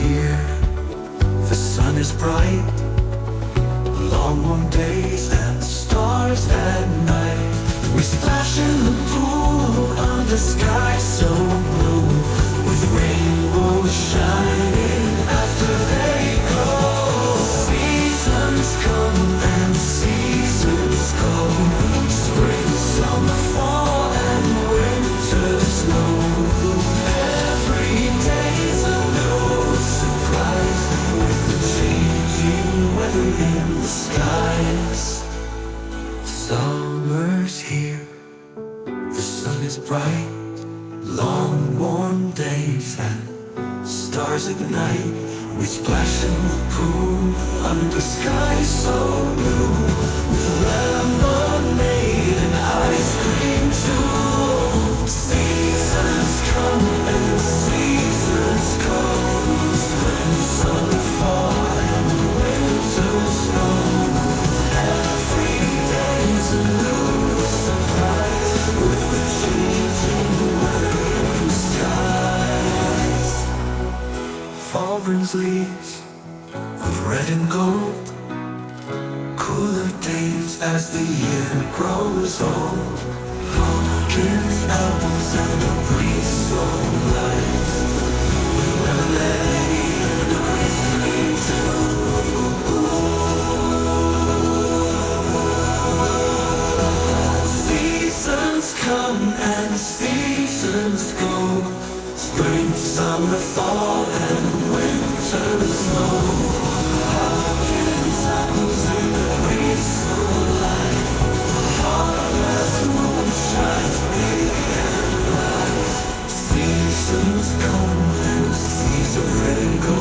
here, the sun is bright. Long warm days and stars at night. We splash in the pool under sky so blue, with rainbows shining after they go. Seasons come and seasons go. Spring, summer, fall and winter snow. Every day's a new surprise, with the changing weather in the skies. Summer's here, the sun is bright. Long warm days and stars at night. We splash in the pool under sky so blue, with lemonade and ice cream too. Seasons come and seasons go. Spring, summer, fall and winter snow. Every day's a new surprise, with the changing weather in the skies. Fall brings leaves of red and gold, cooler days as the year grows old. Pumpkins, apples, and a breeze so light, with lemonade and ice cream too. Seasons come and seasons go. Spring, summer, fall and winter snow. Pumpkins, apples, and a breeze so light. Harvest moon shines big and bright. Seasons come and seasons red and gold.